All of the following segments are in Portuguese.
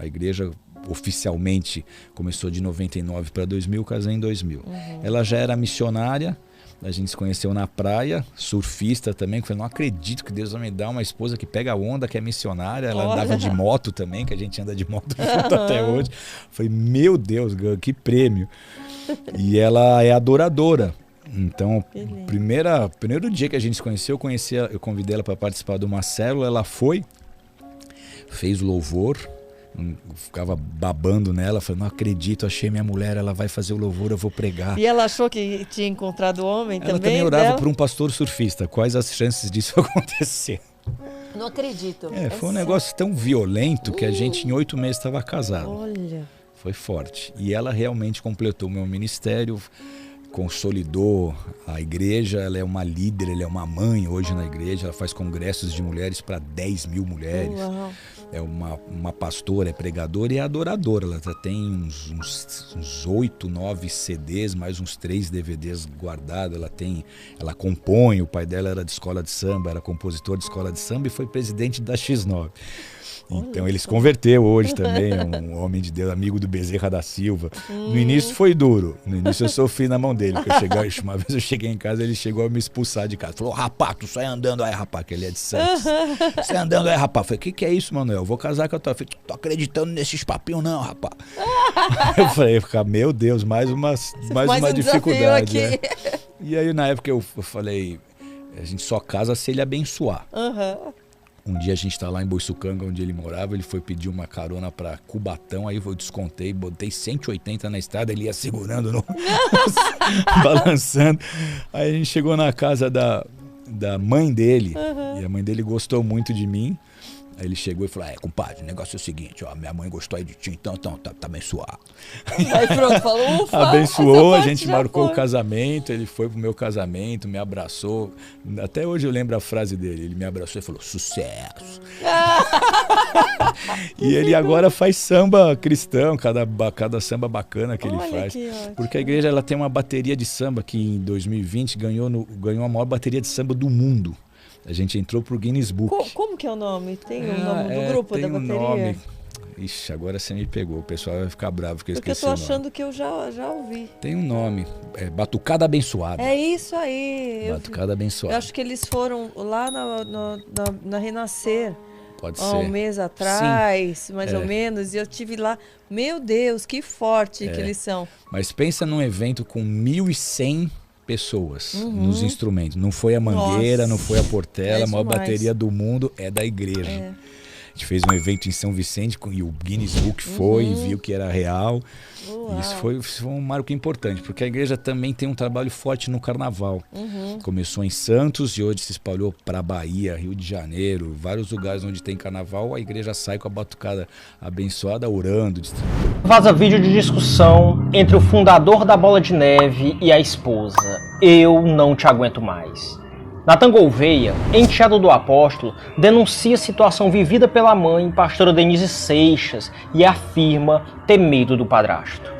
A igreja oficialmente começou de 99 para 2000, casei em 2000. Ela já era missionária, a gente se conheceu na praia, surfista também, que eu falei, não acredito que Deus vai me dar uma esposa que pega onda, que é missionária. Ela andava de moto também, que a gente anda de moto junto até hoje. Eu falei, meu Deus, que prêmio. E ela é adoradora. Então, primeiro dia que a gente se conheceu, eu convidei ela para participar de uma célula, ela foi, fez o louvor, ficava babando nela, falei, não acredito, achei minha mulher, ela vai fazer o louvor, eu vou pregar. E ela achou que tinha encontrado o homem ela também? Ela também orava por um pastor surfista, quais as chances disso acontecer? Não acredito. Foi um negócio tão violento que a gente em 8 meses estava casado. Olha. Foi forte. E ela realmente completou o meu ministério, consolidou a igreja, ela é uma líder, ela é uma mãe hoje na igreja, ela faz congressos de mulheres para 10 mil mulheres. Uau. É uma pastora, é pregadora e é adoradora. Ela já tem uns 8, 9 CDs, mais uns 3 DVDs guardados. Ela compõe, o pai dela era de escola de samba, era compositor de escola de samba e foi presidente da X9. Então ele se converteu hoje também, é um homem de Deus, amigo do Bezerra da Silva. No início foi duro, no início eu sofri na mão dele, porque uma vez eu cheguei em casa, ele chegou a me expulsar de casa. Falou, rapaz, tu sai andando aí, rapaz, que ele é de Santos. Sai andando aí, rapaz. Eu falei, que é isso, Manuel? Eu vou casar com a tua filha. Tô acreditando nesses papinhos não, rapaz. Eu falei, meu Deus, mais uma dificuldade. Né? E aí na época eu falei, a gente só casa se ele abençoar. Um dia a gente tá lá em Boiçucanga, onde ele morava, ele foi pedir uma carona pra Cubatão, aí eu descontei, botei 180 na estrada, ele ia segurando, balançando. Aí a gente chegou na casa da mãe dele, e a mãe dele gostou muito de mim. Aí ele chegou e falou, compadre, o negócio é o seguinte, ó, minha mãe gostou aí de ti, então tá abençoado. Aí pronto, falou, ufa, abençoou, a gente marcou o casamento, ele foi pro meu casamento, me abraçou. Até hoje eu lembro a frase dele, ele me abraçou e falou, sucesso. E ele agora faz samba cristão, cada samba bacana que ele faz. Porque a igreja ela tem uma bateria de samba que em 2020 ganhou a maior bateria de samba do mundo. A gente entrou pro Guinness Book. Como que é o nome? Tem o nome do grupo da bateria? Nome. Ixi, agora você me pegou. O pessoal vai ficar bravo porque eu esqueci eu tô achando que eu já ouvi. Tem um nome. Batucada Abençoada. É isso aí. Batucada Abençoada. Eu acho que eles foram lá na Renascer. Pode ser. Um mês atrás, mais ou menos. E eu tive lá. Meu Deus, que forte que eles são. Mas pensa num evento com 1.100 pessoas nos instrumentos. Não foi a Mangueira, não foi a Portela, a maior bateria do mundo é da igreja. A gente fez um evento em São Vicente e o Guinness Book foi e viu que era real. Isso foi um marco importante, porque a igreja também tem um trabalho forte no carnaval. Começou em Santos e hoje se espalhou para Bahia, Rio de Janeiro, vários lugares onde tem carnaval, a igreja sai com a batucada abençoada, orando. Vaza vídeo de discussão entre o fundador da Bola de Neve e a esposa. Eu não te aguento mais. Natan Gouveia, enteado do apóstolo, denuncia a situação vivida pela mãe, pastora Denise Seixas, e afirma ter medo do padrasto.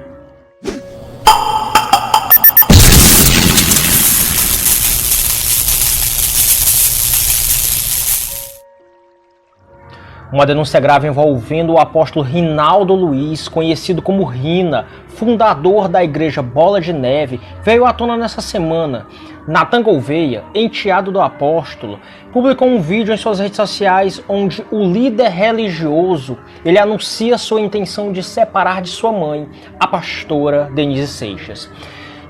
Uma denúncia grave envolvendo o apóstolo Rinaldo Luiz, conhecido como Rina, fundador da igreja Bola de Neve, veio à tona nessa semana. Natan Gouveia, enteado do apóstolo, publicou um vídeo em suas redes sociais onde o líder religioso ele anuncia sua intenção de separar de sua mãe, a pastora Denise Seixas.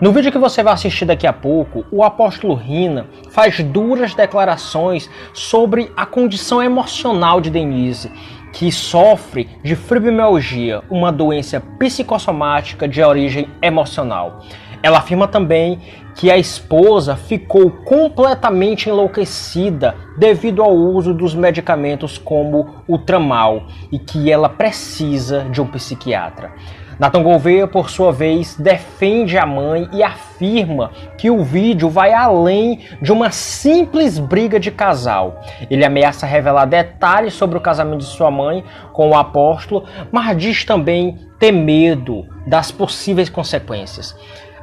No vídeo que você vai assistir daqui a pouco, o apóstolo Rina faz duras declarações sobre a condição emocional de Denise, que sofre de fibromialgia, uma doença psicossomática de origem emocional. Ela afirma também que a esposa ficou completamente enlouquecida devido ao uso dos medicamentos como o Tramal e que ela precisa de um psiquiatra. Natan Gouveia, por sua vez, defende a mãe e afirma que o vídeo vai além de uma simples briga de casal. Ele ameaça revelar detalhes sobre o casamento de sua mãe com o apóstolo, mas diz também ter medo das possíveis consequências.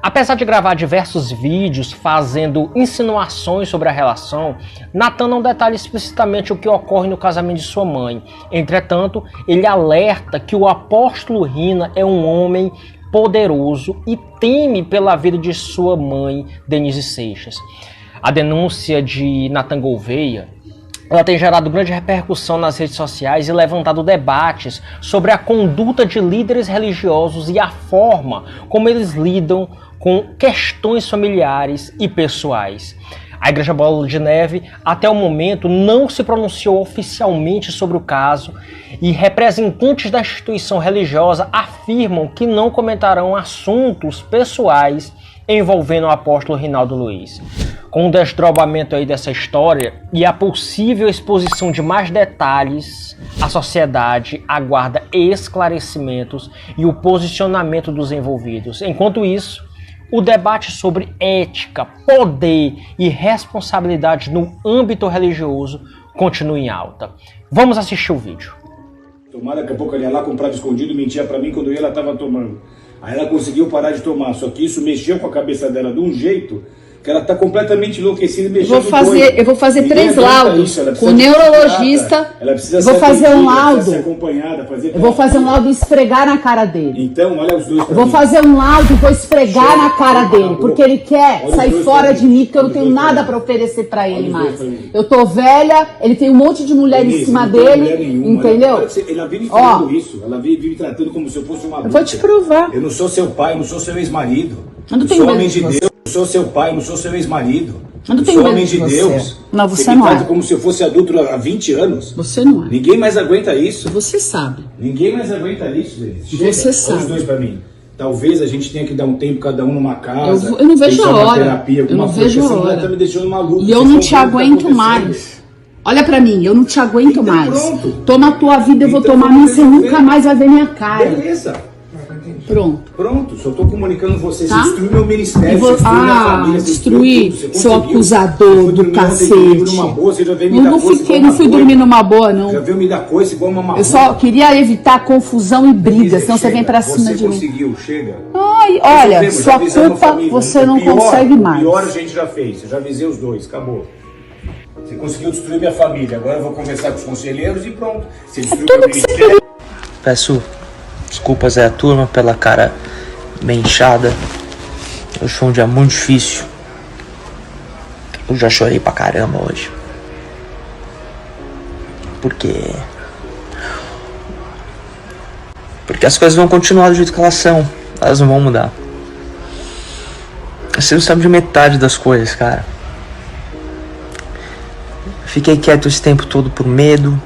Apesar de gravar diversos vídeos fazendo insinuações sobre a relação, Natan não detalha explicitamente o que ocorre no casamento de sua mãe. Entretanto, ele alerta que o apóstolo Rina é um homem poderoso e teme pela vida de sua mãe, Denise Seixas. A denúncia de Natan Gouveia, ela tem gerado grande repercussão nas redes sociais e levantado debates sobre a conduta de líderes religiosos e a forma como eles lidam com questões familiares e pessoais. A Igreja Bola de Neve, até o momento, não se pronunciou oficialmente sobre o caso e representantes da instituição religiosa afirmam que não comentarão assuntos pessoais envolvendo o apóstolo Rinaldo Luiz. Com o desdobramento aí dessa história e a possível exposição de mais detalhes, a sociedade aguarda esclarecimentos e o posicionamento dos envolvidos. Enquanto isso, o debate sobre ética, poder e responsabilidade no âmbito religioso continua em alta. Vamos assistir o vídeo. Tomara, daqui a pouco ela ia lá, comprava escondido, mentia pra mim quando eu ia, ela estava tomando. Aí ela conseguiu parar de tomar, só que isso mexeu com a cabeça dela de um jeito que ela está completamente enlouquecida e mexendo. Eu vou fazer 3 laudos com o neurologista. Vou fazer um laudo. Eu vou fazer um laudo e esfregar na cara dele. Então, olha os dois. Vou fazer um laudo e vou esfregar na cara dele, porque ele quer sair fora de mim, porque eu não tenho nada para oferecer para ele mais. Eu tô velha, ele tem um monte de mulher em cima dele, entendeu? Ela vive falando isso, ela vive me tratando como se eu fosse uma adulta. Eu vou te provar. Eu não sou seu pai, eu não sou seu ex-marido. Eu não tenho sou homem medo de de você. Deus. Eu sou seu pai, não sou seu ex-marido. Eu não eu tenho sou medo homem de de você. Deus. Não, você me não trata é. como se eu fosse adulto há 20 anos. Você não é. Ninguém mais aguenta isso. Você sabe. Ninguém mais aguenta isso, Denise. Você sabe. Olha os dois pra mim. Talvez a gente tenha que dar um tempo cada um numa casa. Eu não vejo a hora. Terapia, Eu não vejo a hora. Tá me deixando maluco. E eu não te aguento mais. Olha pra mim, eu não te aguento então, mais. Pronto. Toma a tua vida, eu vou então, tomar a minha, você nunca mais vai ver minha cara. Beleza. Pronto. Pronto, só tô comunicando você. Tá? Você destruiu meu ministério, você destruiu minha família, você destruir, tudo, seu conseguiu. acusador do cacete. Não fui dormir numa boa, não. Já veio me dar coisa igual uma marrom. Eu só queria evitar confusão e briga, senão você vem pra cima de mim. Você conseguiu, chega. Ai, olha, sua culpa você não consegue mais. O pior a gente já fez, eu já avisei os dois, acabou. Você conseguiu destruir minha família, agora eu vou conversar com os conselheiros e pronto. Você destruiu meu ministério. Peço desculpas à turma pela cara bem inchada. Hoje foi um dia muito difícil. Eu já chorei pra caramba hoje. Porque as coisas vão continuar do jeito que elas são. Elas não vão mudar. Você não sabe de metade das coisas, cara. Fiquei quieto esse tempo todo por medo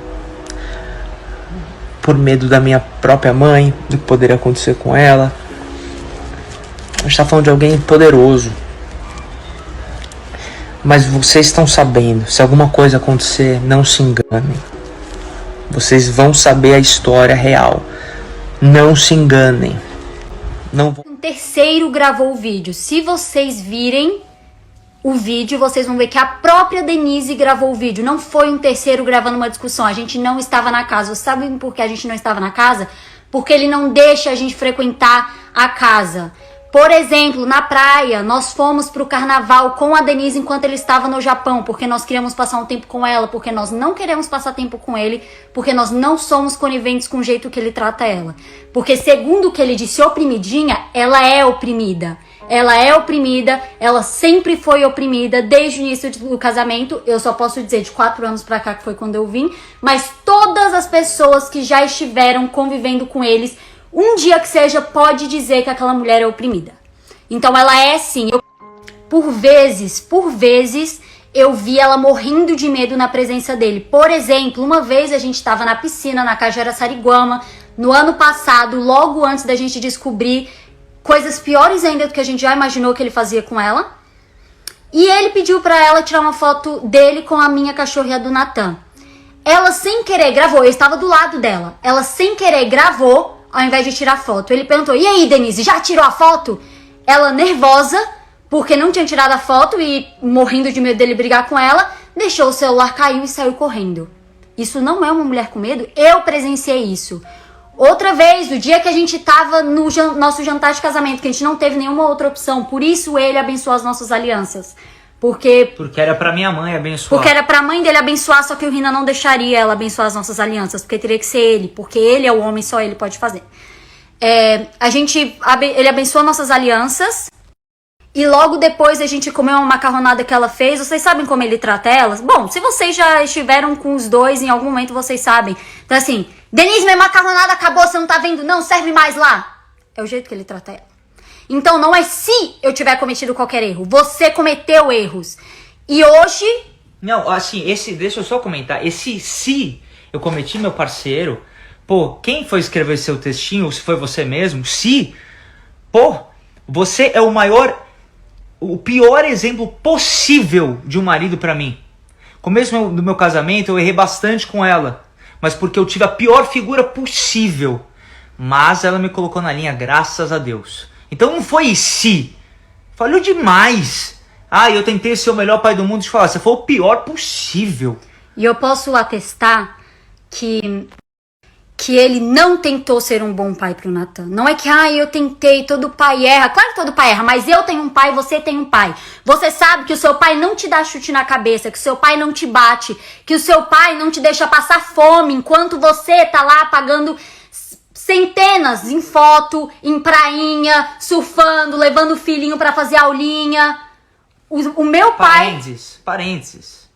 da minha própria mãe, do que poderia acontecer com ela. A gente tá falando de alguém poderoso. Mas vocês estão sabendo, se alguma coisa acontecer, não se enganem. Vocês vão saber a história real. Não se enganem. Não vão... Um terceiro gravou o vídeo. Se vocês virem o vídeo, vocês vão ver que a própria Denise gravou o vídeo. Não foi um terceiro gravando uma discussão. A gente não estava na casa. Vocês sabem por que a gente não estava na casa? Porque ele não deixa a gente frequentar a casa. Por exemplo, na praia, nós fomos pro carnaval com a Denise enquanto ele estava no Japão, porque nós queríamos passar um tempo com ela, porque nós não queremos passar tempo com ele, porque nós não somos coniventes com o jeito que ele trata ela. Porque segundo o que ele disse, oprimidinha, ela é oprimida. Ela é oprimida, ela sempre foi oprimida desde o início do casamento. Eu só posso dizer de 4 anos pra cá, que foi quando eu vim. Mas todas as pessoas que já estiveram convivendo com eles, um dia que seja, pode dizer que aquela mulher é oprimida. Então ela é sim. Por vezes, eu vi ela morrendo de medo na presença dele. Por exemplo, uma vez a gente estava na piscina, na Cajara-Sariguama, no ano passado, logo antes da gente descobrir coisas piores ainda do que a gente já imaginou que ele fazia com ela. E ele pediu pra ela tirar uma foto dele com a minha cachorrinha do Natan. Ela sem querer gravou, eu estava do lado dela. Ela sem querer gravou ao invés de tirar foto. Ele perguntou, e aí Denise, já tirou a foto? Ela nervosa, porque não tinha tirado a foto e morrendo de medo dele brigar com ela, deixou o celular, caiu e saiu correndo. Isso não é uma mulher com medo? Eu presenciei isso. Outra vez, o dia que a gente tava no nosso jantar de casamento, que a gente não teve nenhuma outra opção, por isso ele abençoou as nossas alianças. Porque era pra minha mãe abençoar. Porque era pra mãe dele abençoar, só que o Rina não deixaria ela abençoar as nossas alianças, porque teria que ser ele, porque ele é o homem, só ele pode fazer. Ele abençoou nossas alianças, e logo depois a gente comeu uma macarronada que ela fez. Vocês sabem como ele trata elas? Bom, se vocês já estiveram com os dois, em algum momento vocês sabem. Então assim, Denise, minha macarronada acabou, você não tá vendo? Não, serve mais lá. É o jeito que ele trata ela. Então não é se eu tiver cometido qualquer erro, você cometeu erros. E hoje... Não, assim, deixa eu só comentar. Esse se eu cometi, meu parceiro... Pô, quem foi escrever seu textinho, ou se foi você mesmo, você é o pior exemplo possível de um marido pra mim. Começo do meu casamento, eu errei bastante com ela, mas porque eu tive a pior figura possível. Mas ela me colocou na linha, graças a Deus. Então não foi se. Falhou demais. Eu tentei ser o melhor pai do mundo. Deixa eu falar, você foi o pior possível. E eu posso atestar que ele não tentou ser um bom pai pro Natan. Não é que, eu tentei, todo pai erra. Claro que todo pai erra, mas eu tenho um pai, você tem um pai. Você sabe que o seu pai não te dá chute na cabeça, que o seu pai não te bate, que o seu pai não te deixa passar fome enquanto você tá lá pagando centenas em foto, em prainha, surfando, levando o filhinho pra fazer aulinha. O meu pai... Parênteses.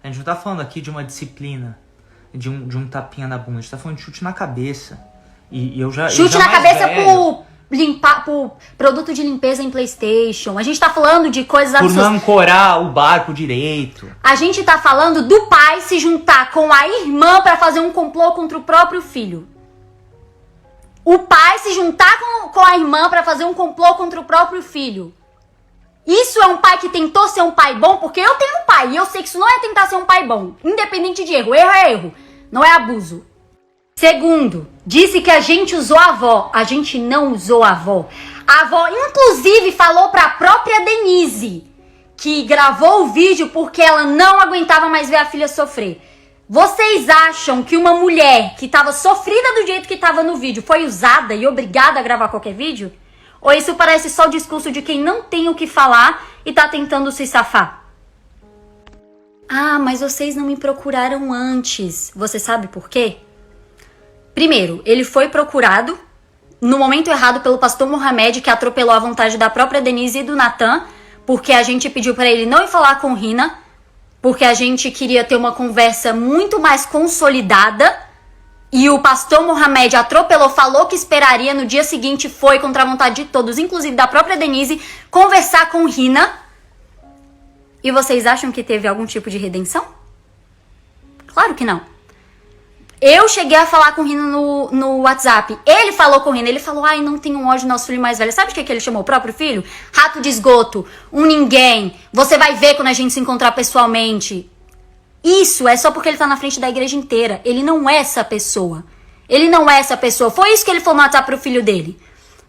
A gente não tá falando aqui de uma disciplina, de um tapinha na bunda. A gente tá falando de chute na cabeça. E eu já... Chute na cabeça por produto de limpeza em PlayStation. A gente tá falando de coisas absurdas. Por não ancorar o barco direito. A gente tá falando do pai se juntar com a irmã pra fazer um complô contra o próprio filho. O pai se juntar com a irmã pra fazer um complô contra o próprio filho. Isso é um pai que tentou ser um pai bom, porque eu tenho um pai e eu sei que isso não é tentar ser um pai bom. Independente de erro. Erro é erro. Não é abuso. Segundo, disse que a gente usou a avó. A gente não usou a avó. A avó, inclusive, falou pra própria Denise, que gravou o vídeo porque ela não aguentava mais ver a filha sofrer. Vocês acham que uma mulher que estava sofrida do jeito que estava no vídeo foi usada e obrigada a gravar qualquer vídeo? Ou isso parece só o discurso de quem não tem o que falar e tá tentando se safar? Mas vocês não me procuraram antes. Você sabe por quê? Primeiro, ele foi procurado no momento errado pelo pastor Mohamed, que atropelou a vontade da própria Denise e do Natan, porque a gente pediu para ele não ir falar com Rina, porque a gente queria ter uma conversa muito mais consolidada, e o pastor Mohamed atropelou, falou que esperaria, no dia seguinte foi contra a vontade de todos, inclusive da própria Denise, conversar com Rina. E vocês acham que teve algum tipo de redenção? Claro que não. Eu cheguei a falar com o Rina no WhatsApp. Ele falou com o Rina, ele falou, não tenho ódio do nosso filho mais velho. Sabe de que ele chamou o próprio filho? Rato de esgoto, um ninguém. Você vai ver quando a gente se encontrar pessoalmente. Isso é só porque ele tá na frente da igreja inteira. Ele não é essa pessoa. Ele não é essa pessoa. Foi isso que ele falou no WhatsApp pro filho dele.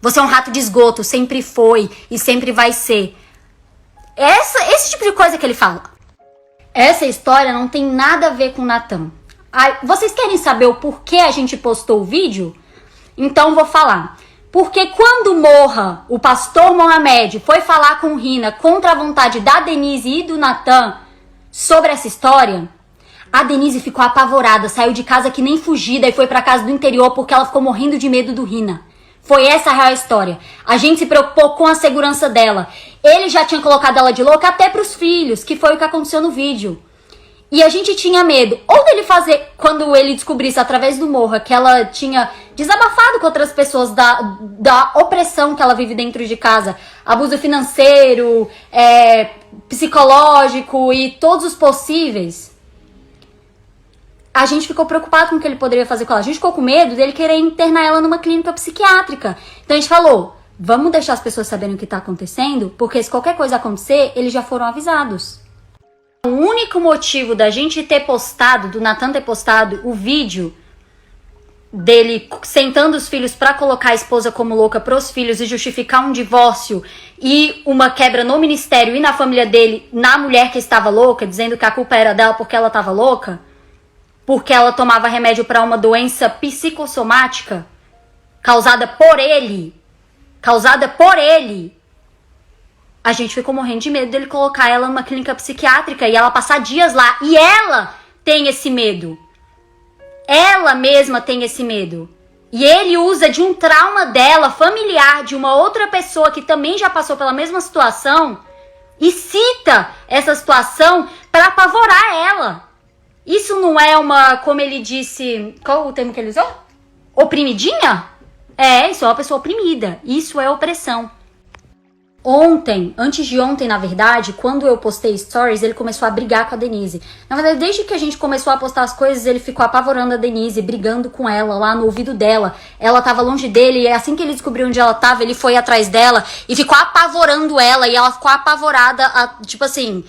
Você é um rato de esgoto, sempre foi e sempre vai ser. Esse tipo de coisa que ele fala. Essa história não tem nada a ver com o Natan. Vocês querem saber o porquê a gente postou o vídeo? Então vou falar. Porque quando Morra, o pastor Mohamed, foi falar com Rina contra a vontade da Denise e do Natan sobre essa história, a Denise ficou apavorada, saiu de casa que nem fugida e foi pra casa do interior porque ela ficou morrendo de medo do Rina. Foi essa a real história. A gente se preocupou com a segurança dela. Ele já tinha colocado ela de louca até pros filhos, que foi o que aconteceu no vídeo. E a gente tinha medo, ou dele fazer, quando ele descobrisse através do Morra que ela tinha desabafado com outras pessoas da opressão que ela vive dentro de casa, abuso financeiro, psicológico e todos os possíveis. A gente ficou preocupado com o que ele poderia fazer com ela. A gente ficou com medo dele querer internar ela numa clínica psiquiátrica. Então a gente falou, vamos deixar as pessoas saberem o que está acontecendo, porque se qualquer coisa acontecer, eles já foram avisados. O único motivo da gente ter postado, do Natan ter postado o vídeo dele sentando os filhos pra colocar a esposa como louca pros filhos e justificar um divórcio e uma quebra no ministério e na família dele, na mulher que estava louca, dizendo que a culpa era dela porque ela estava louca, porque ela tomava remédio para uma doença psicossomática causada por ele, a gente ficou morrendo de medo dele colocar ela numa clínica psiquiátrica e ela passar dias lá. E ela tem esse medo. Ela mesma tem esse medo. E ele usa de um trauma dela, familiar, de uma outra pessoa que também já passou pela mesma situação, e cita essa situação para apavorar ela. Isso não é uma, como ele disse, qual o termo que ele usou? Oprimidinha? Isso é uma pessoa oprimida. Isso é opressão. Ontem, antes de ontem, na verdade, quando eu postei stories, ele começou a brigar com a Denise. Na verdade, desde que a gente começou a postar as coisas, ele ficou apavorando a Denise, brigando com ela lá no ouvido dela. Ela tava longe dele e assim que ele descobriu onde ela tava, ele foi atrás dela e ficou apavorando ela. E ela ficou apavorada, tipo assim...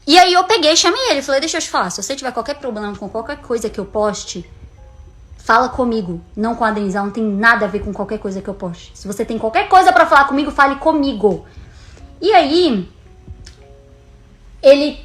E aí eu peguei e chamei ele, falei, deixa eu te falar, se você tiver qualquer problema com qualquer coisa que eu poste, fala comigo, não com a Denise, ela não tem nada a ver com qualquer coisa que eu poste. Se você tem qualquer coisa pra falar comigo, fale comigo. E aí, ele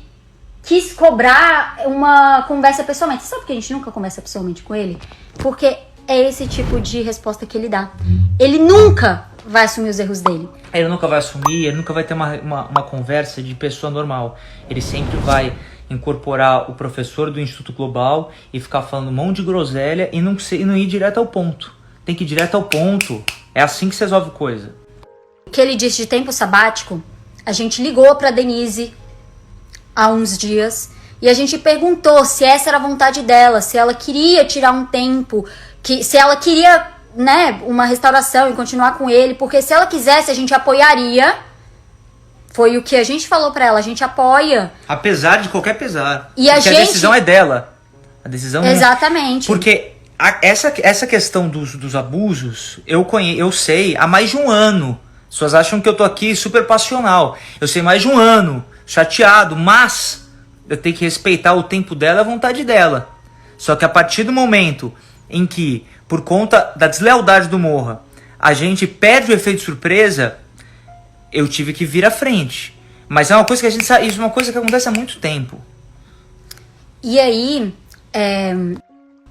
quis cobrar uma conversa pessoalmente. Sabe por que a gente nunca conversa pessoalmente com ele? Porque é esse tipo de resposta que ele dá. Ele nunca vai assumir os erros dele. Ele nunca vai assumir, ele nunca vai ter uma conversa de pessoa normal. Ele sempre vai incorporar o professor do Instituto Global e ficar falando um monte de groselha e não ir direto ao ponto. Tem que ir direto ao ponto. É assim que se resolve coisa. O que ele disse de tempo sabático, a gente ligou pra Denise há uns dias e a gente perguntou se essa era a vontade dela, se ela queria tirar um tempo, se ela queria, né, uma restauração e continuar com ele, porque se ela quisesse a gente apoiaria. Foi o que a gente falou pra ela, a gente apoia. Apesar de qualquer pesar. E a decisão é dela. A decisão exatamente. Porque essa questão dos abusos, eu sei há mais de um ano. As pessoas acham que eu tô aqui super passional. Eu sei mais de um ano, chateado, mas eu tenho que respeitar o tempo dela e a vontade dela. Só que a partir do momento em que, por conta da deslealdade do Morra, a gente perde o efeito surpresa, eu tive que vir à frente. Mas é uma coisa que a gente sabe, isso é uma coisa que acontece há muito tempo. E aí,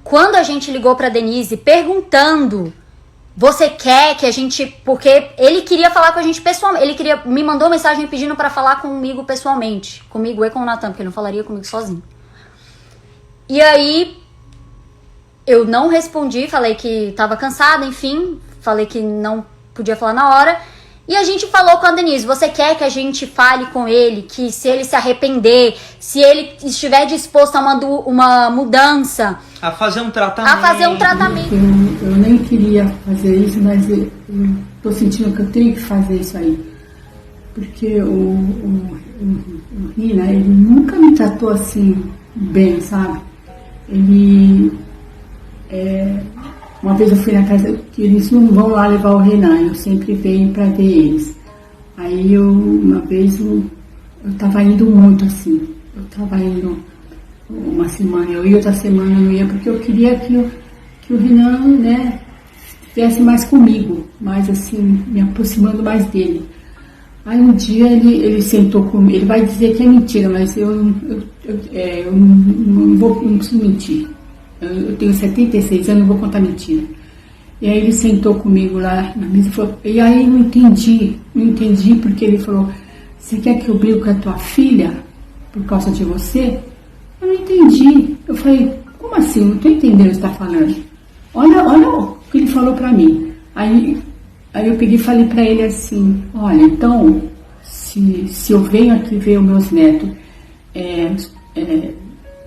quando a gente ligou pra Denise perguntando, você quer que a gente... Porque ele queria falar com a gente pessoalmente. Ele me mandou mensagem pedindo pra falar comigo pessoalmente. Comigo e com o Natan, porque ele não falaria comigo sozinho. E aí, eu não respondi, falei que tava cansada, enfim. Falei que não podia falar na hora. E a gente falou com a Denise, você quer que a gente fale com ele, que se ele se arrepender, se ele estiver disposto a uma mudança... A fazer um tratamento. Eu nem queria fazer isso, mas eu tô sentindo que eu tenho que fazer isso aí. Porque o Rina, ele nunca me tratou assim bem, sabe? Ele... Uma vez eu fui na casa, que eles não vão lá levar o Renan, eu sempre venho pra ver eles. Aí uma vez eu tava indo muito assim, eu tava indo uma semana eu ia, outra semana eu não ia, porque eu queria que o Renan, né, estivesse mais comigo, mais assim, me aproximando mais dele. Aí um dia ele sentou comigo, ele vai dizer que é mentira, mas eu não preciso mentir. Eu tenho 76 anos, não vou contar mentira. E aí ele sentou comigo lá na mesa e falou, e aí eu não entendi porque ele falou, você quer que eu brigue com a tua filha por causa de você? Eu não entendi. Eu falei, como assim? Eu não estou entendendo o que você está falando. Olha o que ele falou para mim. Aí eu peguei e falei para ele assim, olha, então, se eu venho aqui ver os meus netos,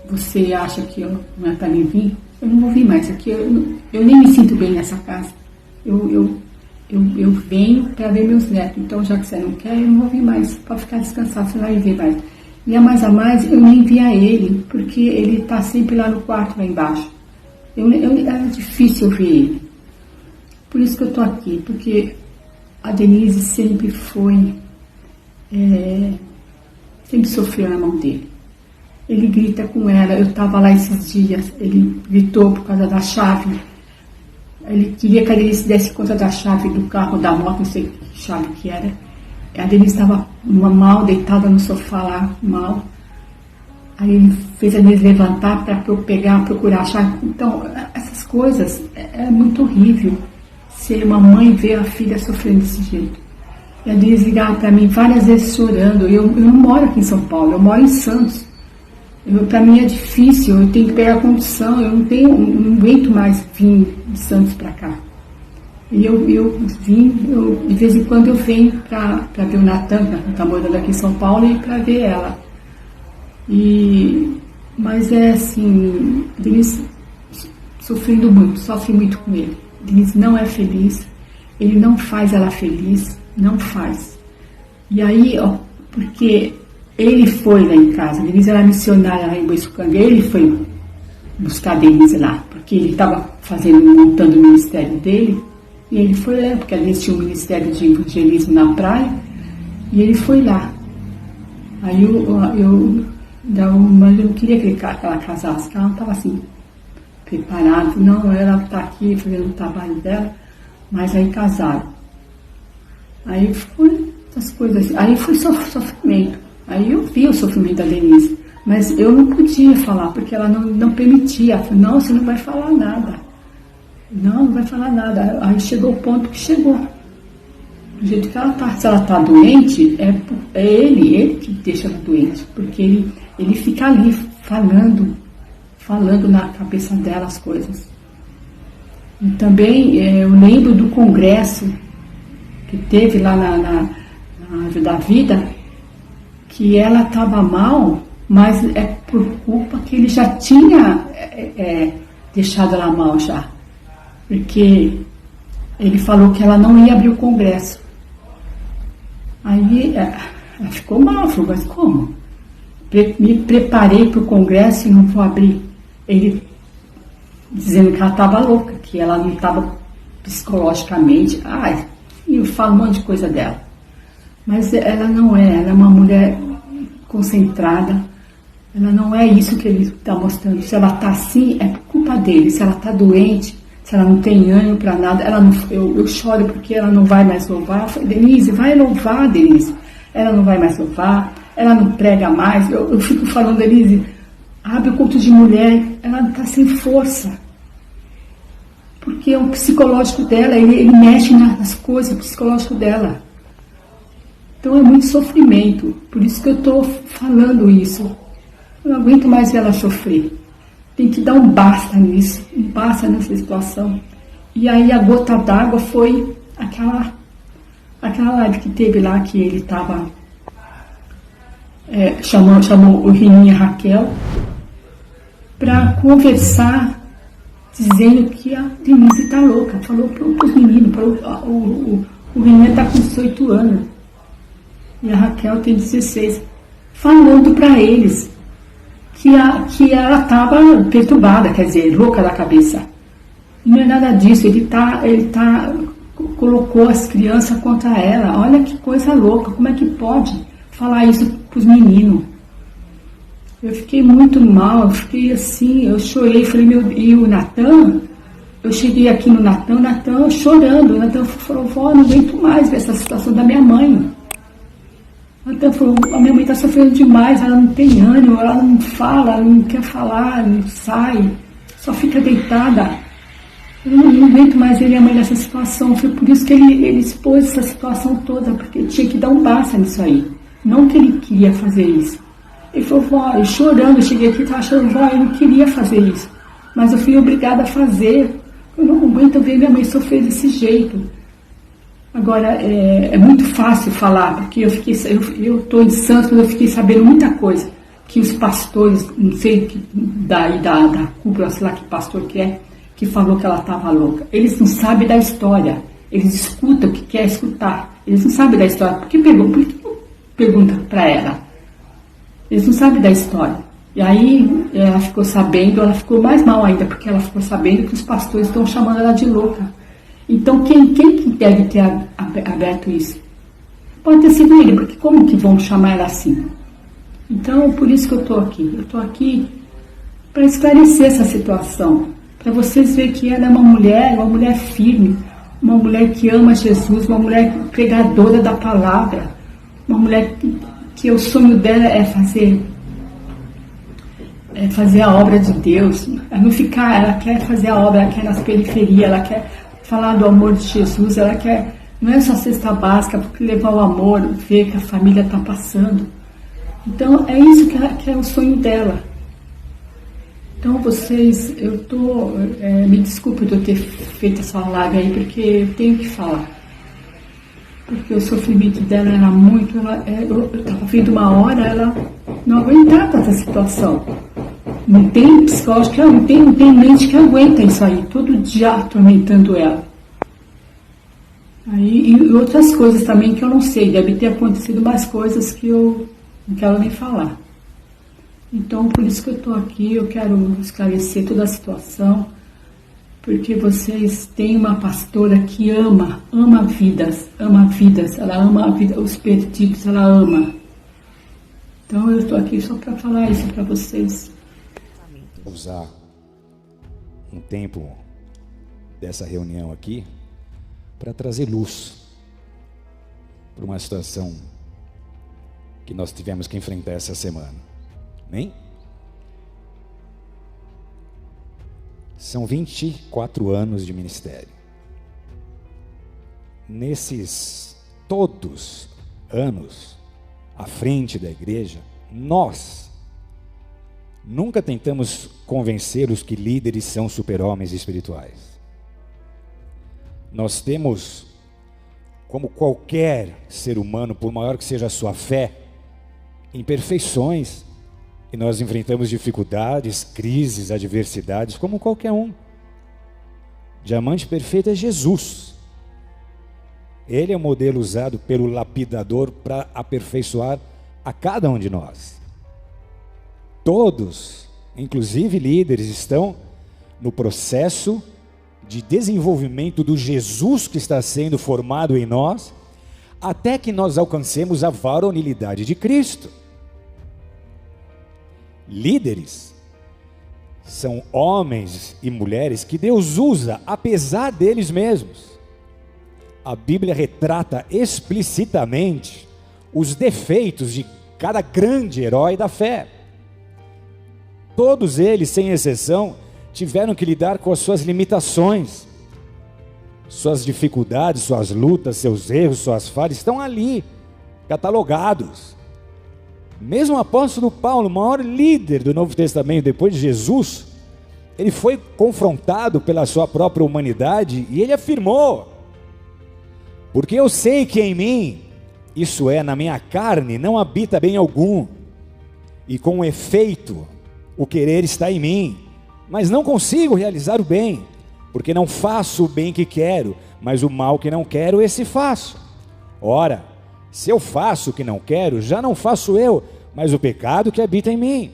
você acha que não é para mim vir? Eu não vou vir mais aqui, eu nem me sinto bem nessa casa. Eu venho para ver meus netos, então já que você não quer, eu não vou vir mais, pode ficar descansado, você não vai ver mais. E a mais, eu nem via ele, porque ele está sempre lá no quarto, lá embaixo. Era difícil eu ver ele. Por isso que eu estou aqui, porque a Denise sempre foi, sempre sofreu na mão dele. Ele grita com ela, eu estava lá esses dias, ele gritou por causa da chave. Ele queria que a Denise desse conta da chave do carro, da moto, não sei que chave que era. A Denise estava mal, deitada no sofá lá, mal. Aí ele fez a Denise levantar para eu procurar achar. Então, essas coisas, é muito horrível ser uma mãe ver a filha sofrendo desse jeito. E a Denise ligava para mim várias vezes chorando. Eu não moro aqui em São Paulo, eu moro em Santos. Para mim é difícil, eu tenho que pegar a condução, eu não aguento mais vir de Santos para cá. E de vez em quando eu venho para ver o Natan, que está morando aqui em São Paulo, e para ver ela. Mas é assim, Denise sofrendo muito, sofre muito com ele. Denise não é feliz, ele não faz ela feliz, não faz. E aí, ó, porque ele foi lá em casa, Denise era missionária lá em Boiçucanga, ele foi buscar a Denise lá, porque ele estava montando o ministério dele, e ele foi lá, porque a Denise tinha um ministério de evangelismo na praia, e ele foi lá. Aí eu não queria que ela casasse, porque ela não estava assim, preparada. Não, ela está aqui fazendo o trabalho dela, mas aí casaram. Aí foi essas coisas, aí foi sofrimento. Aí eu vi o sofrimento da Denise, mas eu não podia falar, porque ela não permitia. Ela falou, não, você não vai falar nada. Não vai falar nada. Aí chegou o ponto que chegou. Do jeito que ela está. Se ela está doente, é ele que deixa ela doente, porque ele fica ali falando na cabeça dela as coisas. E também eu lembro do congresso que teve lá na Árvore da Vida, que ela estava mal, mas é por culpa que ele já tinha deixado ela mal já. Porque ele falou que ela não ia abrir o congresso. Aí ela ficou mal, falou, mas como? Me preparei para o congresso e não vou abrir. Ele dizendo que ela estava louca, que ela não estava psicologicamente. Eu falo um monte de coisa dela. Mas ela não é, ela é uma mulher concentrada. Ela não é isso que ele está mostrando. Se ela está assim, é por culpa dele. Se ela está doente, se ela não tem ânimo para nada, eu choro porque ela não vai mais louvar. Eu falei, Denise, vai louvar, Denise. Ela não vai mais louvar, ela não prega mais. Eu fico falando, Denise, abre o culto de mulher, ela está sem força. Porque o psicológico dela, ele mexe nas coisas, o psicológico dela. Então é muito sofrimento, por isso que eu estou falando isso. Eu não aguento mais ver ela sofrer. Tem que dar um basta nisso, um basta nessa situação. E aí a gota d'água foi aquela live que teve lá, que ele estava, chamou o Rininha e a Raquel para conversar, dizendo que a Denise está louca. Falou para os meninos, o Rininha está com 18 anos e a Raquel tem 16, falando para eles que ela estava perturbada, quer dizer, louca da cabeça. Não é nada disso, ele colocou as crianças contra ela. Olha que coisa louca, como é que pode falar isso para os meninos? Eu fiquei muito mal, eu fiquei assim, eu chorei, falei, e o Natan, eu cheguei aqui no Natan chorando. O Natan falou, vó, não aguento mais ver essa situação da minha mãe. O Natan falou, a minha mãe está sofrendo demais, ela não tem ânimo, ela não fala, ela não quer falar, não sai, só fica deitada. Eu não aguento mais ver minha mãe nessa situação. Foi por isso que ele expôs essa situação toda, porque tinha que dar um basta nisso aí. Não que ele queria fazer isso. Ele falou, vó, eu chorando, eu cheguei aqui e estava achando, vó, eu não queria fazer isso. Mas eu fui obrigada a fazer. Eu não aguento ver minha mãe sofrer desse jeito. Agora, é muito fácil falar, porque eu estou em Santos, mas eu fiquei sabendo muita coisa. Que os pastores, não sei, da cúpula, sei lá que pastor que é, que falou que ela estava louca. Eles não sabem da história. Eles escutam o que quer escutar. Eles não sabem da história. Por que pergunta para ela? Eles não sabem da história. E aí ela ficou sabendo, ela ficou mais mal ainda, porque ela ficou sabendo que os pastores estão chamando ela de louca. Então quem que deve ter aberto isso? Pode ter sido ele, porque como que vão chamar ela assim? Então, por isso que eu estou aqui. Eu estou aqui para esclarecer essa situação. Para vocês verem que ela é uma mulher firme, uma mulher que ama Jesus, uma mulher pregadora da palavra, uma mulher que o sonho dela é fazer fazer a obra de Deus, não ficar, ela quer fazer a obra, ela quer nas periferias, ela quer falar do amor de Jesus, ela quer, não é só cesta básica, porque levar o amor, ver que a família está passando. Então é isso que é o sonho dela. Então vocês, me desculpe de eu ter feito essa live aí, porque eu tenho que falar. Porque o sofrimento dela era muito, eu estava vendo uma hora, ela não aguentava essa situação. Não tem psicológico, não tem mente que aguenta isso aí, todo dia atormentando ela. Aí, e outras coisas também que eu não sei, deve ter acontecido mais coisas que eu não quero nem falar. Então, por isso que eu estou aqui, eu quero esclarecer toda a situação, porque vocês têm uma pastora que ama vidas, ela ama a vida, os perdidos, ela ama. Então eu estou aqui só para falar isso para vocês. Usar um tempo dessa reunião aqui para trazer luz para uma situação que nós tivemos que enfrentar essa semana. Amém? São 24 anos de ministério. Nesses todos anos à frente da igreja, nós nunca tentamos convencer os que líderes são super-homens espirituais. Nós temos, como qualquer ser humano, por maior que seja a sua fé, imperfeições, e nós enfrentamos dificuldades, crises, adversidades, como qualquer um. Diamante perfeito é Jesus. Ele é o modelo usado pelo lapidador para aperfeiçoar a cada um de nós. Todos, inclusive líderes, estão no processo de desenvolvimento do Jesus que está sendo formado em nós, até que nós alcancemos a varonilidade de Cristo. Líderes são homens e mulheres que Deus usa apesar deles mesmos. A Bíblia retrata explicitamente os defeitos de cada grande herói da fé. Todos eles, sem exceção, tiveram que lidar com as suas limitações, suas dificuldades, suas lutas, seus erros, suas falhas, estão ali, catalogados. Mesmo o apóstolo Paulo, o maior líder do Novo Testamento depois de Jesus, ele foi confrontado pela sua própria humanidade e ele afirmou: porque eu sei que em mim, isso é, na minha carne, não habita bem algum, e com efeito, o querer está em mim, mas não consigo realizar o bem, porque não faço o bem que quero, mas o mal que não quero, esse faço. Ora, se eu faço o que não quero, já não faço eu, mas o pecado que habita em mim.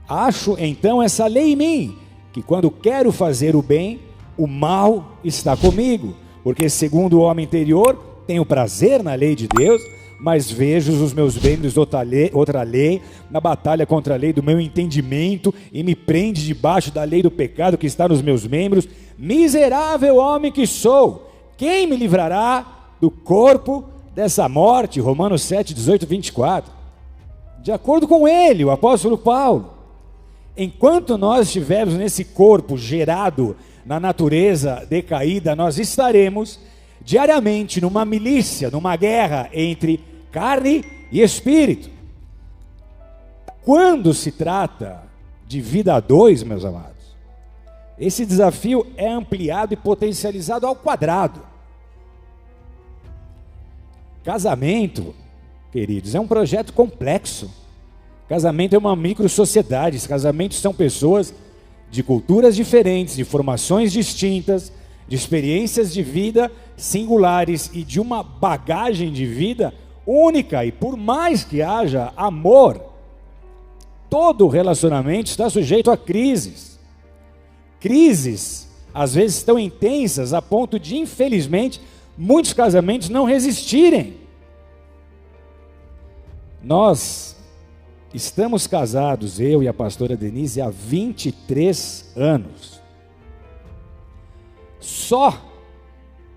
Acho então essa lei em mim, que quando quero fazer o bem, o mal está comigo, porque segundo o homem interior, tenho prazer na lei de Deus, mas vejo os meus membros outra lei, na batalha contra a lei do meu entendimento, e me prende debaixo da lei do pecado que está nos meus membros. Miserável homem que sou, quem me livrará do corpo dessa morte? Romanos 7, 18, 24. De acordo com ele, o apóstolo Paulo, enquanto nós estivermos nesse corpo gerado na natureza decaída, nós estaremos diariamente numa milícia, numa guerra entre carne e espírito. Quando se trata de vida a dois, meus amados, esse desafio é ampliado e potencializado ao quadrado. Casamento, queridos, é um projeto complexo. Casamento é uma micro-sociedade. Casamentos são pessoas de culturas diferentes, de formações distintas, de experiências de vida singulares e de uma bagagem de vida única. E por mais que haja amor, todo relacionamento está sujeito a crises. Crises, às vezes, tão intensas a ponto de, infelizmente, muitos casamentos não resistirem. Nós estamos casados, eu e a pastora Denise, há 23 anos.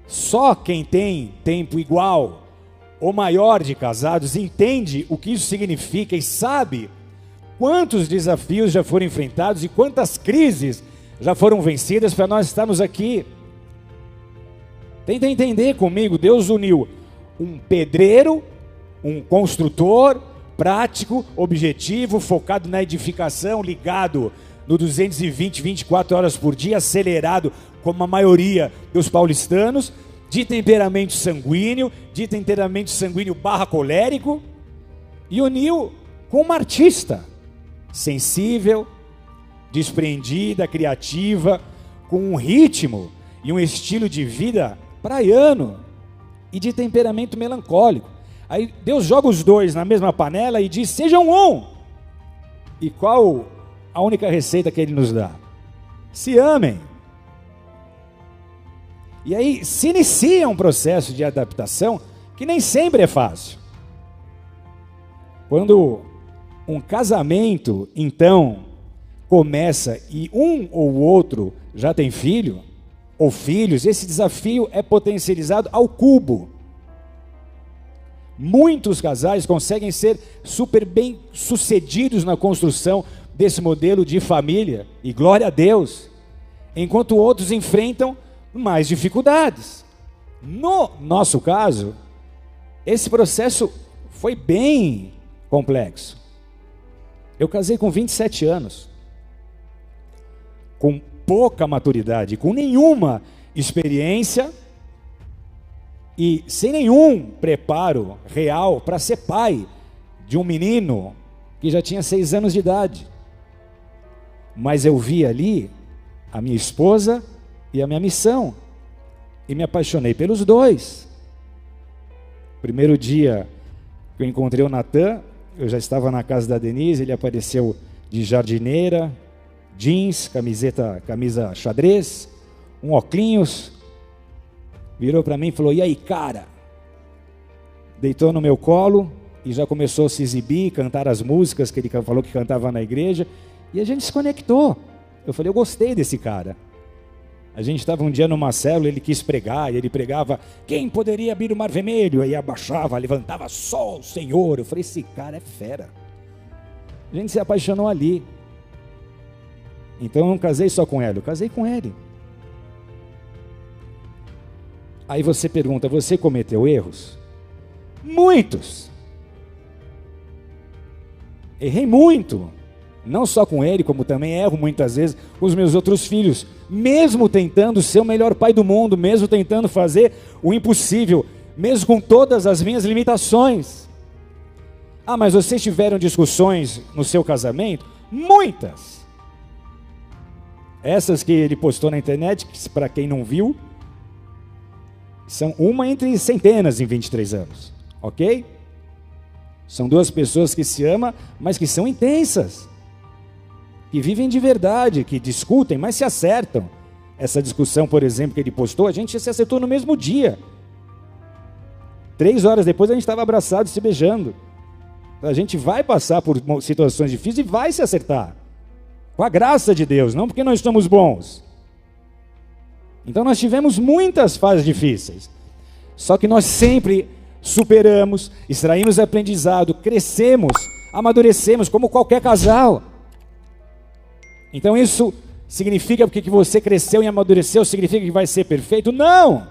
Só quem tem tempo igual ou maior de casados entende o que isso significa e sabe quantos desafios já foram enfrentados e quantas crises já foram vencidas para nós estarmos aqui. Tenta entender comigo, Deus uniu um pedreiro, um construtor, prático, objetivo, focado na edificação, ligado no 220, 24 horas por dia, acelerado como a maioria dos paulistanos, de temperamento sanguíneo barra colérico, e uniu com uma artista sensível, despreendida, criativa, com um ritmo e um estilo de vida praiano e de temperamento melancólico. Aí Deus joga os dois na mesma panela e diz: sejam um. E qual a única receita que ele nos dá? Se amem. E aí se inicia um processo de adaptação que nem sempre é fácil. Quando um casamento, então, começa e um ou outro já tem filho ou filhos, esse desafio é potencializado ao cubo. Muitos casais conseguem ser super bem sucedidos na construção desse modelo de família, e glória a Deus, enquanto outros enfrentam mais dificuldades. No nosso caso, esse processo foi bem complexo. Eu casei com 27 anos, com pouca maturidade, com nenhuma experiência e sem nenhum preparo real para ser pai de um menino que já tinha 6 anos de idade. Mas eu vi ali a minha esposa e a minha missão, e me apaixonei pelos dois. Primeiro dia que eu encontrei o Natan, eu já estava na casa da Denise, ele apareceu de jardineira, jeans, camisa xadrez, um óculos, virou para mim e falou: e aí, cara? Deitou no meu colo e já começou a se exibir, cantar as músicas que ele falou que cantava na igreja, e a gente se conectou. Eu falei: eu gostei desse cara. A gente estava um dia numa célula, ele quis pregar, e ele pregava: quem poderia abrir o mar vermelho? Aí abaixava, levantava: só o Senhor. Eu falei: esse cara é fera. A gente se apaixonou ali. Então eu não casei só com ela, eu casei com ele. Aí você pergunta: você cometeu erros? Muitos. Errei muito. Não só com ele, como também erro muitas vezes com os meus outros filhos. Mesmo tentando ser o melhor pai do mundo, mesmo tentando fazer o impossível, mesmo com todas as minhas limitações. Ah, mas vocês tiveram discussões no seu casamento? Muitas. Essas que ele postou na internet, que para quem não viu, são uma entre centenas em 23 anos, ok? São duas pessoas que se amam, mas que são intensas, que vivem de verdade, que discutem, mas se acertam. Essa discussão, por exemplo, que ele postou, a gente se acertou no mesmo dia. 3 horas depois a gente estava abraçado, se beijando. A gente vai passar por situações difíceis e vai se acertar. Com a graça de Deus, não porque nós somos bons. Então nós tivemos muitas fases difíceis. Só que nós sempre superamos, extraímos aprendizado, crescemos, amadurecemos como qualquer casal. Então isso significa porque que você cresceu e amadureceu, significa que vai ser perfeito? Não!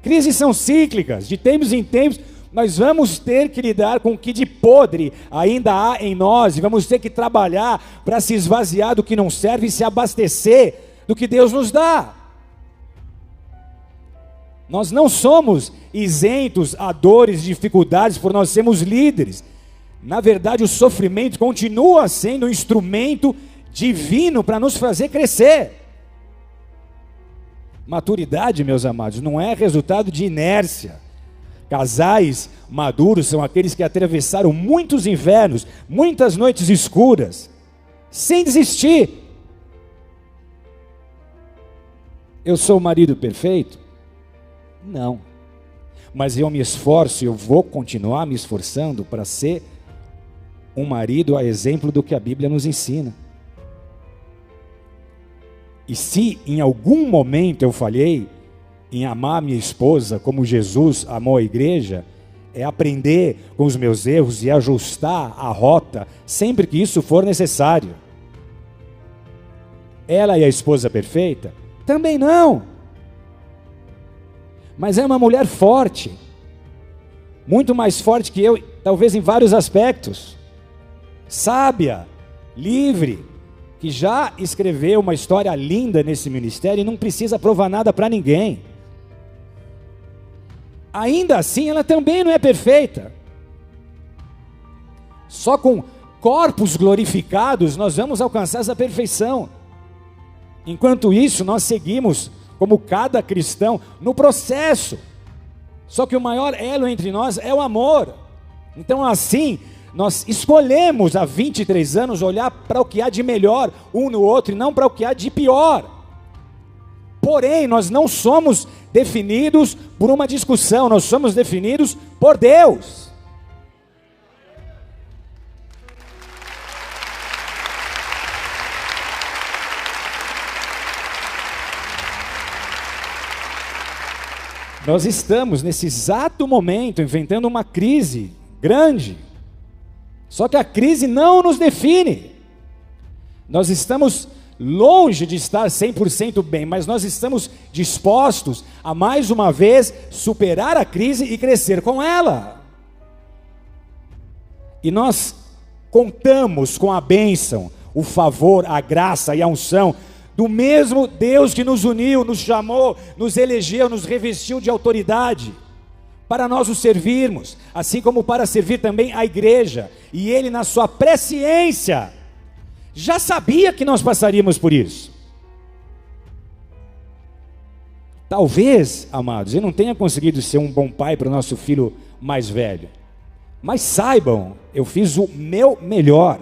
Crises são cíclicas, de tempos em tempos nós vamos ter que lidar com o que de podre ainda há em nós, e vamos ter que trabalhar para se esvaziar do que não serve e se abastecer do que Deus nos dá. Nós não somos isentos a dores, dificuldades por nós sermos líderes. Na verdade, o sofrimento continua sendo um instrumento divino para nos fazer crescer. Maturidade, meus amados, não é resultado de inércia. Casais maduros são aqueles que atravessaram muitos invernos, muitas noites escuras, sem desistir. Eu sou o marido perfeito? Não. Mas eu me esforço e eu vou continuar me esforçando para ser um marido a exemplo do que a Bíblia nos ensina. E se em algum momento eu falhei em amar minha esposa como Jesus amou a igreja, é aprender com os meus erros e ajustar a rota sempre que isso for necessário. Ela é a esposa perfeita? Também não. Mas é uma mulher forte, muito mais forte que eu, talvez em vários aspectos. Sábia, livre, que já escreveu uma história linda nesse ministério e não precisa provar nada para ninguém. Ainda assim, ela também não é perfeita. Só com corpos glorificados nós vamos alcançar essa perfeição. Enquanto isso, nós seguimos, como cada cristão, no processo. Só que o maior elo entre nós é o amor. Então, assim, nós escolhemos há 23 anos olhar para o que há de melhor um no outro e não para o que há de pior. Porém, nós não somos definidos por uma discussão, nós somos definidos por Deus. Nós estamos nesse exato momento enfrentando uma crise grande. Só que a crise não nos define. Nós estamos longe de estar 100% bem, mas nós estamos dispostos a mais uma vez superar a crise e crescer com ela. E nós contamos com a bênção, o favor, a graça e a unção do mesmo Deus que nos uniu, nos chamou, nos elegeu, nos revestiu de autoridade para nós o servirmos, assim como para servir também a igreja. E Ele, na sua presciência, já sabia que nós passaríamos por isso. Talvez, amados, eu não tenha conseguido ser um bom pai para o nosso filho mais velho, mas saibam, eu fiz o meu melhor.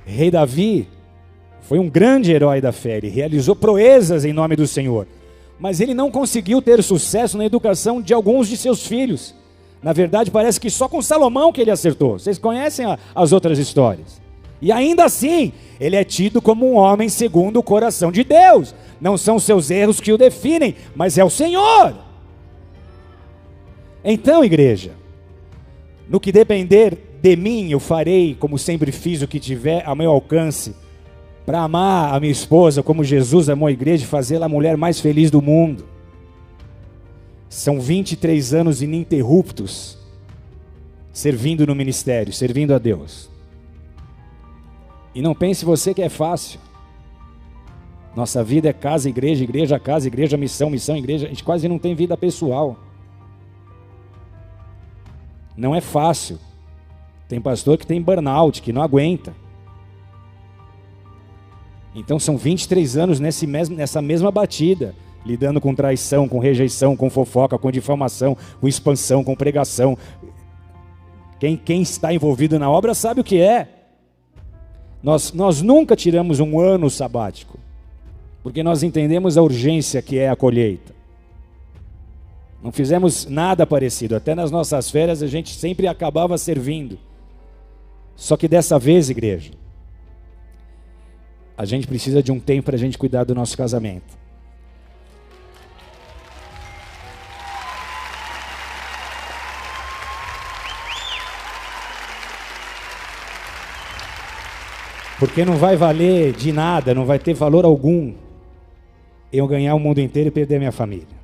Rei Davi foi um grande herói da fé, ele realizou proezas em nome do Senhor, mas ele não conseguiu ter sucesso na educação de alguns de seus filhos. Na verdade, parece que só com Salomão que ele acertou. Vocês conhecem as outras histórias. E ainda assim, ele é tido como um homem segundo o coração de Deus. Não são seus erros que o definem, mas é o Senhor. Então, igreja, no que depender de mim, eu farei, como sempre fiz, o que tiver a meu alcance, para amar a minha esposa como Jesus amou a igreja e fazê-la a mulher mais feliz do mundo. São 23 anos ininterruptos servindo no ministério, servindo a Deus. E não pense você que é fácil. Nossa vida é casa, igreja, igreja, casa, igreja, missão, missão, igreja. A gente quase não tem vida pessoal. Não é fácil. Tem pastor que tem burnout, que não aguenta. Então são 23 anos nessa mesma batida, lidando com traição, com rejeição, com fofoca, com difamação, com expansão, com pregação. Quem está envolvido na obra sabe o que é. Nós nunca tiramos um ano sabático, porque nós entendemos a urgência que é a colheita. Não fizemos nada parecido, até nas nossas férias a gente sempre acabava servindo. Só que dessa vez, igreja, a gente precisa de um tempo para a gente cuidar do nosso casamento. Porque não vai valer de nada, não vai ter valor algum eu ganhar o mundo inteiro e perder minha família.